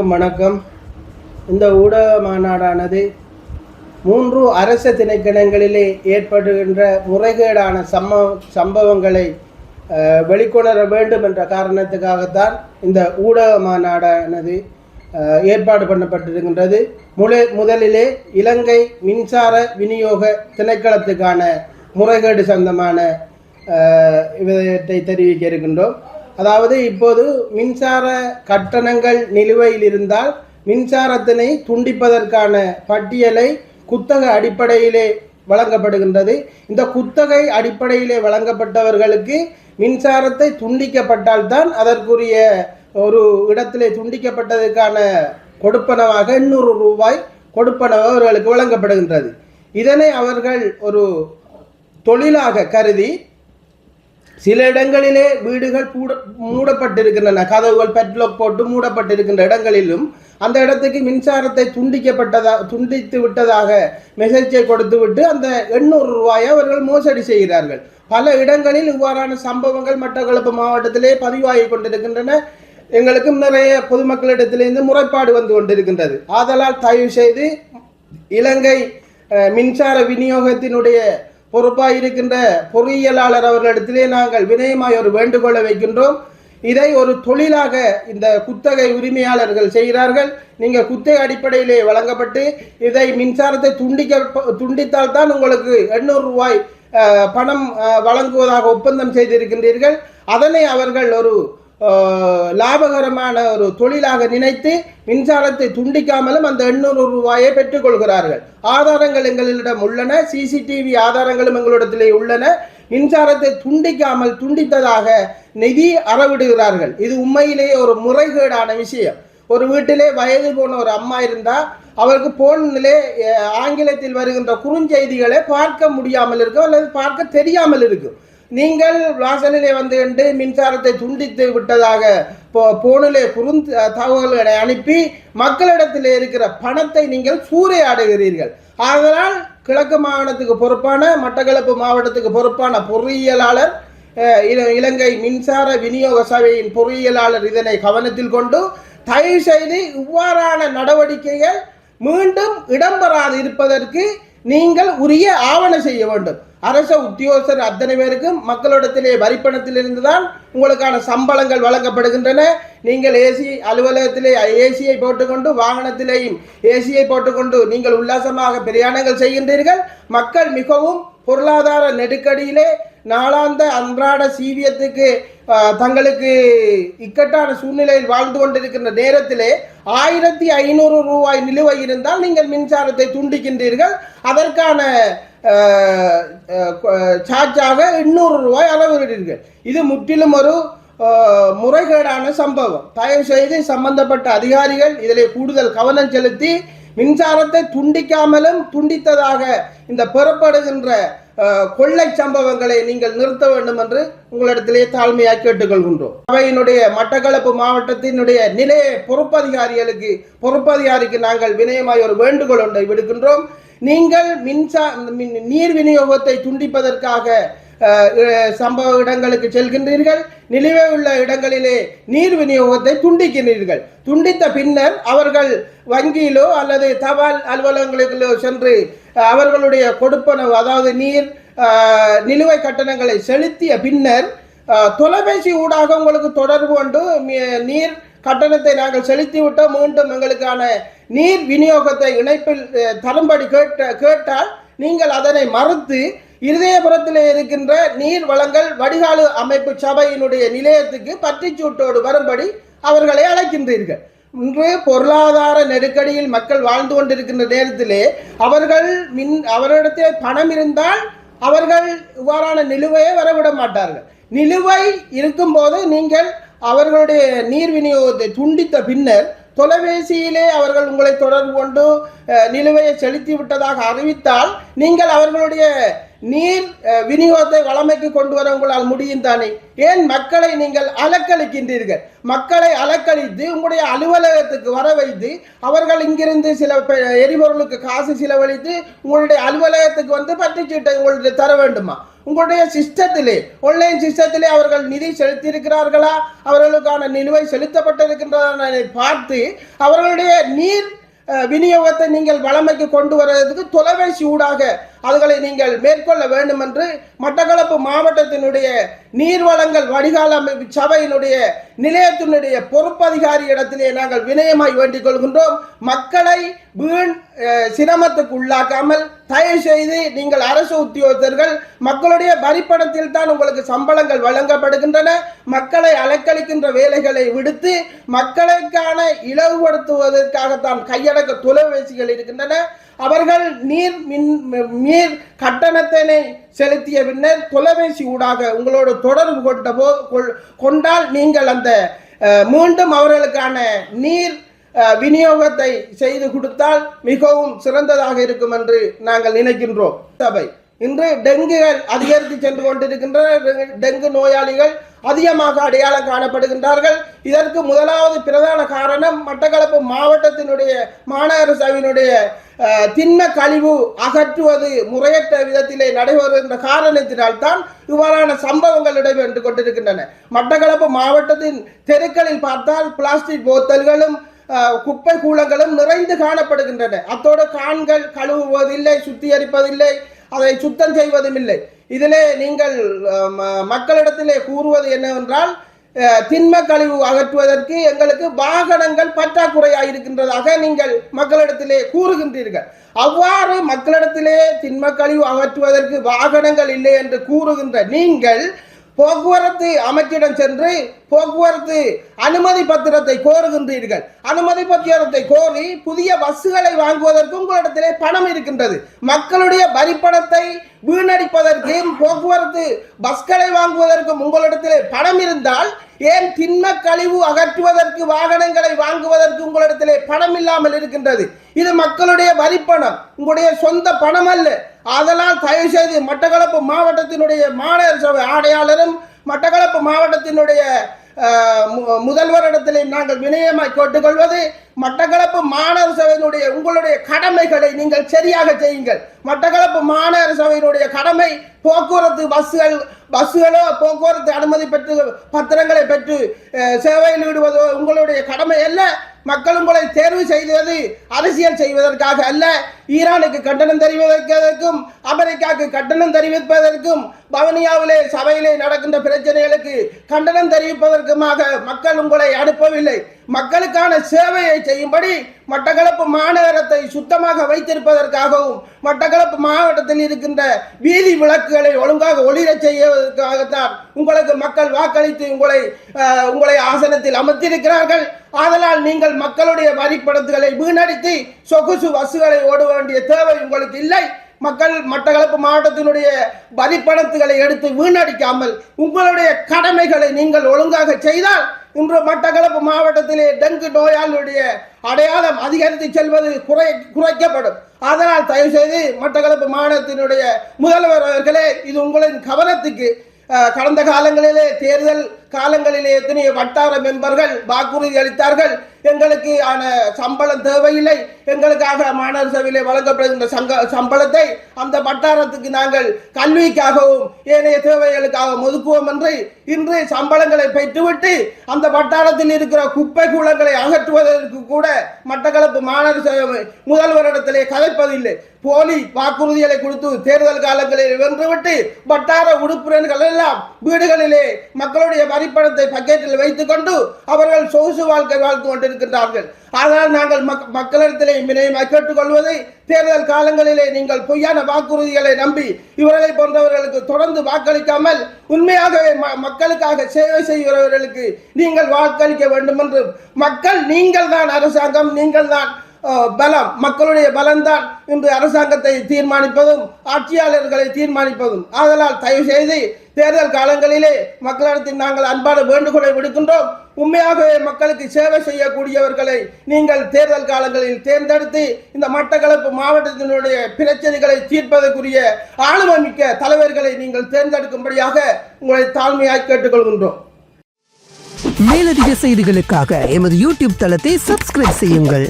வணக்கம். இந்த ஊடக மாநாடானது 3 அரச திணைக்களங்களிலே ஏற்படுகின்ற முறைகேடான சம்பவங்களை வெளிக்கொணர வேண்டும் என்ற காரணத்துக்காகத்தான் இந்த ஊடக மாநாடானது ஏற்பாடு பண்ணப்பட்டிருக்கின்றது. முதலிலே இலங்கை மின்சார விநியோக திணைக்களத்துக்கான முறைகேடு சம்பந்தமான விதத்தை தெரிவிக்க இருக்கின்றோம். அதாவது இப்போது மின்சார கட்டணங்கள் நிலுவையில் இருந்தால் மின்சாரத்தினை துண்டிப்பதற்கான பட்டியலை குத்தகை அடிப்படையிலே வழங்கப்படுகின்றது. இந்த குத்தகை அடிப்படையிலே வழங்கப்பட்டவர்களுக்கு மின்சாரத்தை துண்டிக்கப்பட்டால்தான் அதற்குரிய ஒரு இடத்திலே துண்டிக்கப்பட்டதற்கான கொடுப்பனவாக 800 ரூபாய் கொடுப்பனவு அவர்களுக்கு வழங்கப்படுகின்றது. இதனை அவர்கள் ஒரு தொழிலாக கருதி சில இடங்களிலே வீடுகள் மூடப்பட்டிருக்கின்றன, கதவுகள் பெட்லாக் போட்டு மூடப்பட்டிருக்கின்ற இடங்களிலும் அந்த இடத்துக்கு மின்சாரத்தை துண்டித்து விட்டதாக மெசேஜை கொடுத்து விட்டு அந்த 800 ரூபாயை அவர்கள் மோசடி செய்கிறார்கள். பல இடங்களில் இவ்வாறான சம்பவங்கள் மட்டக்களப்பு மாவட்டத்திலே பதிவாகி கொண்டிருக்கின்றன. எங்களுக்கும் நிறைய பொதுமக்களிடத்திலிருந்து முறைப்பாடு வந்து கொண்டிருக்கின்றது. ஆதலால் தயவு செய்து இலங்கை மின்சார விநியோகத்தினுடைய பொறுப்பாக இருக்கின்ற பொறியியலாளர் அவர்களிடத்திலே நாங்கள் வினயமாய் ஒரு வேண்டுகோளை வைக்கின்றோம். இதை ஒரு தொழிலாக இந்த குத்தகை உரிமையாளர்கள் செய்கிறார்கள். நீங்கள் குத்தகை அடிப்படையிலே வழங்கப்பட்டு இதை மின்சாரத்தை துண்டித்தால் தான் உங்களுக்கு 800 ரூபாய் பணம் வழங்குவதாக ஒப்பந்தம் செய்திருக்கின்றீர்கள். அதனை அவர்கள் ஒரு லாபகரமான ஒரு தொழிலாக நினைத்து மின்சாரத்தை துண்டிக்காமலும் அந்த 800 ரூபாயை பெற்றுக்கொள்கிறார்கள். ஆதாரங்கள் எங்களிடம் உள்ளன, சிசிடிவி ஆதாரங்களும் எங்களிடத்திலே உள்ளன. மின்சாரத்தை துண்டித்ததாக நிதி அறவிடுகிறார்கள். இது உண்மையிலேயே ஒரு முறைகேடான விஷயம். ஒரு வீட்டிலே வயது போன ஒரு அம்மா இருந்தால் அவருக்கு போனிலே ஆங்கிலத்தில் வருகின்ற குறுஞ்செய்திகளை பார்க்க முடியாமல் இருக்கும் அல்லது பார்க்க தெரியாமல் இருக்கும். நீங்கள் வாசலிலே வந்து மின்சாரத்தை துண்டித்து விட்டதாக போனிலே தகவல்களை அனுப்பி மக்களிடத்தில் இருக்கிற பணத்தை நீங்கள் சூறையாடுகிறீர்கள். ஆதலால் கிழக்கு மாகாணத்துக்கு பொறுப்பான மட்டக்களப்பு மாவட்டத்துக்கு பொறுப்பான பொறியியலாளர் இலங்கை மின்சார விநியோக சபையின் பொறியியலாளர் இதனை கவனத்தில் கொண்டு தயவு செய்து இவ்வாறான நடவடிக்கைகள் மீண்டும் இடம்பெறாது இருப்பதற்கு நீங்கள் உரிய ஆவண செய்ய வேண்டும். அரச உத்தியோகஸ்தர் அத்தனை பேருக்கும் மக்களிடத்திலே வரிப்பணத்திலிருந்து தான் உங்களுக்கான சம்பளங்கள் வழங்கப்படுகின்றன. நீங்கள் ஏசி அலுவலகத்திலே ஏசியை போட்டுக்கொண்டு வாகனத்திலேயும் ஏசியை போட்டுக்கொண்டு நீங்கள் உல்லாசமாக பிரயாணங்கள் செய்கின்றீர்கள். மக்கள் மிகவும் பொருளாதார நெருக்கடியிலே நாளாந்த அன்றாட சீவியத்துக்கு தங்களுக்கு இக்கட்டான சூழ்நிலையில் வாழ்ந்து கொண்டிருக்கின்ற நேரத்திலே 1500 ரூபாய் நிலுவை இருந்தால் நீங்கள் மின்சாரத்தை துண்டிக்கின்றீர்கள். அதற்கான சார்ஜாக 800 ரூபாய் அளவிடுகிறீர்கள். இது முற்றிலும் ஒரு முறைகேடான சம்பவம். தயவு செய்து சம்பந்தப்பட்ட அதிகாரிகள் இதிலே கூடுதல் கவனம் செலுத்தி மின்சாரத்தை துண்டிக்காமலும் துண்டித்ததாக இந்த பெறப்படுகின்ற கொள்ளை சம்பவங்களை நீங்கள் நிறுத்த வேண்டும் என்று உங்களிடத்திலே தாழ்மையாக கேட்டுக்கொள்கின்றோம். அவையினுடைய மட்டக்களப்பு மாவட்டத்தினுடைய நிலைய பொறுப்பதிகாரிக்கு நாங்கள் வினயமாய் ஒரு வேண்டுகோள் ஒன்றை விடுக்கின்றோம். நீங்கள் நீர் விநியோகத்தை துண்டிப்பதற்காக சம்பவ இடங்களுக்கு செல்கின்றீர்கள். நிலுவை உள்ள இடங்களிலே நீர் விநியோகத்தை துண்டிக்கின்றீர்கள். துண்டித்த பின்னர் அவர்கள் வங்கியிலோ அல்லது தபால் அலுவலகங்களிலோ சென்று அவர்களுடைய கொடுப்பனவு அதாவது நீர் நிலுவை கட்டணங்களை செலுத்திய பின்னர் தொலைபேசி ஊடாக உங்களுக்கு தொடர்பு கொண்டு நீர் கட்டணத்தை நாங்கள் செலுத்திவிட்டோம், மீண்டும் எங்களுக்கான நீர் விநியோகத்தை இணைப்பில் தரும்படி கேட்டால் நீங்கள் அதனை மறுத்து இருதயபுரத்தில் இருக்கின்ற நீர் வழங்கல் வடிகால் அமைப்பு சபையினுடைய நிலையத்துக்கு பற்றிச்சூட்டோடு வரும்படி அவர்களை அழைக்கின்றீர்கள். இன்று பொருளாதார நெருக்கடியில் மக்கள் வாழ்ந்து கொண்டிருக்கின்ற நேரத்திலே அவரிடத்தில் பணம் இருந்தால் அவர்கள் இவ்வாறான நிலுவையை வரவிட மாட்டார்கள். நிலுவை இருக்கும்போது நீங்கள் அவர்களுடைய நீர் விநியோகத்தை துண்டித்த பின்னர் தொலைபேசியிலே அவர்கள் உங்களை தொடர்பு கொண்டு நிலுவையை செலுத்தி விட்டதாக அறிவித்தால் நீங்கள் அவர்களுடைய நீர் விநியோகத்தை வளமைக்கு கொண்டு வர உங்களால் முடியும் தானே? ஏன் மக்களை நீங்கள் அலக்களிக்கின்றீர்கள்? மக்களை அலக்களித்து உங்களுடைய அலுவலகத்துக்கு வர வைத்து அவர்கள் இங்கிருந்து சில எரிபொருளுக்கு காசு செலவழித்து உங்களுடைய அலுவலகத்துக்கு வந்து பற்றுச்சீட்டை உங்களுடைய தர வேண்டுமா? உங்களுடைய சிஸ்டத்திலே ஆன்லைன் சிஸ்டத்திலே அவர்கள் நிதி செலுத்தியிருக்கிறார்களா, அவர்களுக்கான நிலுவை செலுத்தப்பட்டிருக்கின்றன பார்த்து அவர்களுடைய நீர் விநியோகத்தை நீங்கள் வளமைக்கு கொண்டு வருவதற்கு தொலைபேசி ஊடாக அதுகளை நீங்கள் மேற்கொள்ள வேண்டும் என்று மட்டக்களப்பு மாவட்டத்தினுடைய நீர்வளங்கள் வடிகால் அமைப்பு சபையினுடைய நிலையத்தினுடைய பொறுப்பதிகாரி இடத்திலே நாங்கள் வினயமாய் வேண்டிக் கொள்கின்றோம். மக்களை வீண் சிரமத்துக்கு உள்ளாக்காமல் தயவு செய்து நீங்கள் அரசு உத்தியோகத்தர்கள் மக்களுடைய வரிப்பணத்தில் தான் உங்களுக்கு சம்பளங்கள் வழங்கப்படுகின்றன. மக்களை அலைக்கழிக்கின்ற வேலைகளை விடுத்து மக்களுக்கான இலவுபடுத்துவதற்காகத்தான் கையடக்க தொலைபேசிகள் இருக்கின்றன. அவர்கள் நீர் கட்டணத்தினை செலுத்திய பின்னர் தொலைபேசி ஊடாக உங்களோட தொடர்பு கொண்டால் நீங்கள் அந்த மீண்டும் அவர்களுக்கான நீர் விநியோகத்தை செய்து கொடுத்தால் மிகவும் சிறந்ததாக இருக்கும் என்று நாங்கள் நினைக்கின்றோம். சபை இன்று டெங்குகள் அதிகரித்து சென்று கொண்டிருக்கின்ற டெங்கு நோயாளிகள் அதிகமாக அடையாளம் காணப்படுகின்றார்கள். இதற்கு முதலாவது பிரதான காரணம் மட்டக்களப்பு மாவட்டத்தினுடைய மாநகர சபையினுடைய திண்ம கழிவு அகற்றுவது முறையற்ற விதத்திலே நடைபெறுகின்ற காரணத்தினால் தான் இவ்வாறான சம்பவங்கள் இடம்பெற்று கொண்டிருக்கின்றன. மட்டக்களப்பு மாவட்டத்தின் தெருக்களில் பார்த்தால் பிளாஸ்டிக் போத்தல்களும் குப்பை கூலங்களும் நிறைந்து காணப்படுகின்றன. அத்தோடு கான்கள் கழுவுவதில்லை, சுத்திகரிப்பதில்லை, அதை சுத்தம் செய்வதும் இல்லை. இதிலே நீங்கள் மக்களிடத்திலே கூறுவது என்னவென்றால் திண்ம கழிவு அகற்றுவதற்கு எங்களுக்கு வாகனங்கள் பற்றாக்குறையாக இருக்கின்றதாக நீங்கள் மக்களிடத்திலே கூறுகின்றீர்கள். அவ்வாறு மக்களிடத்திலே திண்ம கழிவு அகற்றுவதற்கு வாகனங்கள் இல்லை என்று கூறுகின்ற நீங்கள் போக்குவரத்து அமைச்சிடம் சென்று போக்குவரத்து அனுமதி பத்திரத்தை கோருகின்றீர்கள். அனுமதி பத்திரத்தை கோரி புதிய பஸ்ஸுகளை வாங்குவதற்கு உங்களிடத்திலே பணம் இருக்கின்றது. மக்களுடைய வரிப்பணத்தை வீணடிப்பதற்கும் போக்குவரத்து பஸ்களை வாங்குவதற்கும் உங்களிடத்திலே பணம் இருந்தால் ஏன் திண்ம கழிவு அகற்றுவதற்கு வாகனங்களை வாங்குவதற்கு உங்களிடத்திலே பணம் இல்லாமல் இருக்கின்றது? இது மக்களுடைய வரிப்பணம், உங்களுடைய சொந்த பணம் அல்ல. அதனால் தயவு செய்து மட்டக்களப்பு மாவட்டத்தினுடைய மாநகர சபை ஆணையாளரும் மட்டக்களப்பு மாவட்டத்தினுடைய முதல்வரிடத்திலே நாங்கள் வினயமாய் கேட்டுக்கொள்வது, மட்டக்களப்பு மாநகர சபையினுடைய உங்களுடைய கடமைகளை நீங்கள் சரியாக செய்யுங்கள். மட்டக்களப்பு மாநகர சபையினுடைய கடமை போக்குவரத்து பஸ்ஸுகளோ போக்குவரத்து அனுமதி பெற்று பத்திரங்களை பெற்று சேவையில் ஈடுவதோ உங்களுடைய கடமை அல்ல. மக்கள் உங்களை தேர்வு செய்வது அரசியல் செய்வதற்காக அல்ல. ஈரானுக்கு கண்டனம் தெரிவிப்பதற்கும் அமெரிக்காவுக்கு கண்டனம் தெரிவிப்பதற்கும் பவனியாவிலே சபையிலே நடக்கின்ற பிரச்சனைகளுக்கு கண்டனம் தெரிவிப்பதற்குமாக மக்கள் உங்களை அனுப்பவில்லை. மக்களுக்கான சேவையை செய்யும்படி மட்டக்களப்பு மாநகரத்தை சுத்தமாக வைத்திருப்பதற்காகவும் மட்டக்களப்பு மாவட்டத்தில் இருக்கின்ற வீதி விளக்குகளை ஒழுங்காக ஒளிரச் செய்வதற்காகத்தான் உங்களுக்கு மக்கள் வாக்களித்து உங்களை ஆசனத்தில் அமர்த்தியிருக்கிறார்கள். ஆதலால் நீங்கள் மக்களுடைய வரிப்பணத்துகளை வீணடித்து சொகுசு பஸ்ஸுகளை ஓட வேண்டிய தேவை உங்களுக்கு இல்லை. மக்கள் மட்டக்களப்பு மாவட்டத்தினுடைய வரிப்பணத்துகளை எடுத்து வீணடிக்காமல் உங்களுடைய கடமைகளை நீங்கள் ஒழுங்காக செய்தால் இன்று மட்டக்களப்பு மாவட்டத்திலே டெங்கு நோயாளியுடைய அடையாளம் அதிகரித்து செல்வது குறைக்கப்படும். அதனால் தயவு செய்து மட்டக்களப்பு மாவட்டத்தினுடைய முதல்வர் அவர்களே, இது உங்களின் கவனத்துக்கு கடந்த காலங்களிலே தேர்தல் காலங்களிலே எத்தனையோ வட்டார மெம்பர்கள் வாக்குறுதி அளித்தார்கள். எங்களுக்கு சம்பளம் தேவையில்லை, எங்களுக்காக மாநகர சபையிலே வழங்கப்படுகின்ற சம்பளத்தை அந்த வட்டாரத்துக்கு நாங்கள் கல்விக்காகவும் ஏனைய தேவைகளுக்காக ஒதுக்குவோம் என்று இன்று சம்பளங்களை பெற்றுவிட்டு அந்த வட்டாரத்தில் இருக்கிற குப்பை கூலங்களை அகற்றுவதற்கு கூட மட்டக்களப்பு மாநகர சபை முதல்வரிடத்திலே கதைப்பதில்லை. போலி வாக்குறுதிகளை கொடுத்து தேர்தல் காலங்களில் வென்றுவிட்டு வட்டார உறுப்பினர்கள் எல்லாம் வீடுகளிலே மக்களுடைய வரிப்பணத்தை பக்கெட்டில் வைத்துக் கொண்டு அவர்கள் சொகுசு வாழ்க்கை வாழ்த்து கொண்டிருக்கின்றார்கள். ஆனால் நாங்கள் மக்களிடத்திலே வினயமாக கேட்டுக்கொள்வதை, தேர்தல் காலங்களிலே நீங்கள் பொய்யான வாக்குறுதிகளை நம்பி இவர்களை போன்றவர்களுக்கு தொடர்ந்து வாக்களிக்காமல் உண்மையாகவே மக்களுக்காக சேவை செய்கிறவர்களுக்கு நீங்கள் வாக்களிக்க வேண்டும் என்று மக்கள், நீங்கள் தான் அரசாங்கம், நீங்கள் தான் பலம், மக்களுடைய பலம்தான் இன்று அரசாங்கத்தை தீர்மானிப்பதும் ஆட்சியாளர்களை தீர்மானிப்பதும். ஆதலால் தயவு செய்து தேர்தல் காலங்களிலே மக்களிடத்தில் நாங்கள் அன்பான வேண்டுகோளை விடுக்கின்றோம். உண்மையாகவே மக்களுக்கு சேவை செய்யக்கூடியவர்களை நீங்கள் தேர்தல் காலங்களில் தேர்ந்தெடுத்து இந்த மட்டக்களப்பு மாவட்டத்தினுடைய பிரச்சனைகளை தீர்ப்பதற்குரிய ஆளுமை மிக்க தலைவர்களை நீங்கள் தேர்ந்தெடுக்கும்படியாக உங்களை தாழ்மையாக கேட்டுக்கொள்கின்றோம். மேலதிக செய்திகளுக்காக எமது யூடியூப் தளத்தை சப்ஸ்கிரைப் செய்யுங்கள்.